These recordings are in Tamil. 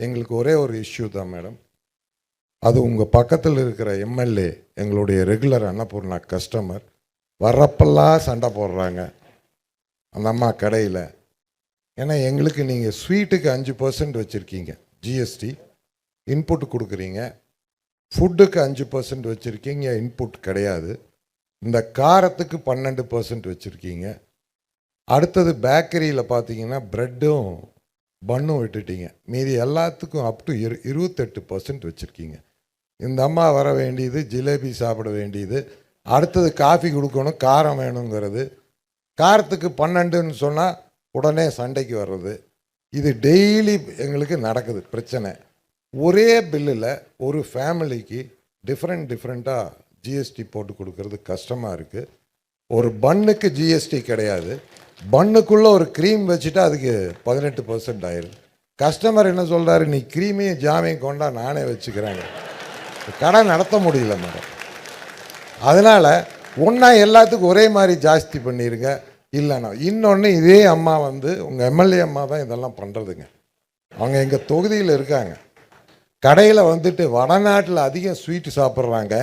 எங்களுக்கு ஒரே ஒரு இஷ்யூ தான் மேடம். அது உங்கள் பக்கத்தில் இருக்கிற எம்எல்ஏ எங்களுடைய ரெகுலர் அன்னபூர்ணா கஸ்டமர் வர்றப்பெல்லாம் சண்டை போடுறாங்க அந்த அம்மா கடையில். ஏன்னா எங்களுக்கு நீங்கள் ஸ்வீட்டுக்கு 5% வச்சுருக்கீங்க ஜிஎஸ்டி, இன்புட் கொடுக்குறீங்க. ஃபுட்டுக்கு 5% வச்சுருக்கீங்க, இன்புட் கிடையாது. இந்த காரத்துக்கு 12% வச்சுருக்கீங்க. அடுத்தது பேக்கரியில் பார்த்தீங்கன்னா ப்ரெட்டும் பன்னும் விட்டுட்டீங்க. மீதி எல்லாத்துக்கும் அப் டு 28% வச்சுருக்கீங்க. இந்த அம்மா வர வேண்டியது ஜிலேபி சாப்பிட வேண்டியது, அடுத்தது காஃபி கொடுக்கணும், காரம் வேணுங்கிறது. காரத்துக்கு 12ன்னு சொன்னால் உடனே சண்டைக்கு வர்றது. இது டெய்லி எங்களுக்கு நடக்குது பிரச்சனை. ஒரே பில்லில் ஒரு ஃபேமிலிக்கு டிஃப்ரெண்ட்டாக ஜிஎஸ்டி போட்டு கொடுக்கறது கஷ்டமாக இருக்குது. ஒரு பன்னுக்கு ஜிஎஸ்டி கிடையாது, பன்னுக்குள்ளே ஒரு க்ரீம் வச்சுட்டா அதுக்கு 18% ஆயிடுது. கஸ்டமர் என்ன சொல்கிறாரு, நீ க்ரீமையும் ஜாமையும் கொண்டா நானே வச்சுக்கிறேங்க. கடை நடத்த முடியல மேடம். அதனால் ஒன்றா எல்லாத்துக்கும் ஒரே மாதிரி ஜாஸ்தி பண்ணிடுங்க. இல்லைண்ணா இன்னொன்று, இதே அம்மா உங்கள் எம்எல்ஏ அம்மா தான் இதெல்லாம் பண்ணுறதுங்க. அவங்க எங்கள் தொகுதியில் இருக்காங்க. கடையில் வடநாட்டில் அதிகம் ஸ்வீட்டு சாப்பிட்றாங்க,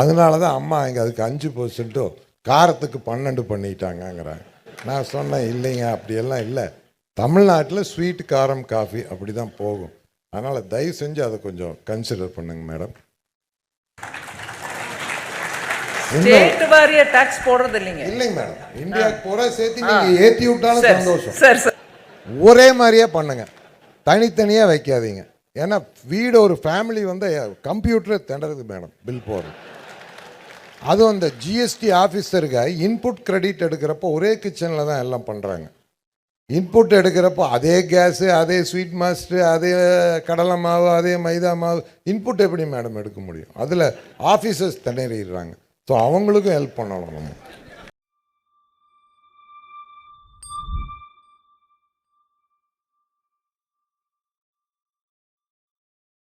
அதனால தான் அம்மா இங்கே அதுக்கு 5%, காரத்துக்கு 12 பண்ணிட்டாங்கங்கிறாங்க. நான் சொன்னேன் இல்லைங்க, அப்படியெல்லாம் இல்லை. தமிழ்நாட்டில் ஸ்வீட், காரம், காஃபி அப்படி தான் போகும். அதனால் தயவு செஞ்சு அதை கொஞ்சம் கன்சிடர் பண்ணுங்க மேடம். ஸ்டேட் வாரிய டாக்ஸ் போடுறது இல்லைங்க. இல்லைங்க மேடம், இந்தியாவுக்கு பூரா சேர்த்து நீங்கள் ஏற்றி விட்டாலும் சந்தோஷம். சார் ஒரே மாதிரியே பண்ணுங்க, தனித்தனியாக வைக்காதீங்க. ஏன்னா வீடு ஒரு ஃபேமிலி கம்ப்யூட்டரை திணறது மேடம் பில் போடுறது. அதுவும் அந்த ஜிஎஸ்டி ஆஃபீஸருக்கு இன்புட் கிரெடிட் எடுக்கிறப்போ ஒரே கிச்சனில் தான் எல்லாம் பண்ணுறாங்க. இன்புட் எடுக்கிறப்போ அதே கேஸு, அதே ஸ்வீட் மாஸ்டர், அதே கடலை மாவு, அதே மைதா மாவு, இன்புட் எப்படி மேடம் எடுக்க முடியும்? அதில் ஆஃபீஸர்ஸ் திணறிடுறாங்க. ஸோ அவங்களுக்கும் ஹெல்ப் பண்ணணும் நம்ம.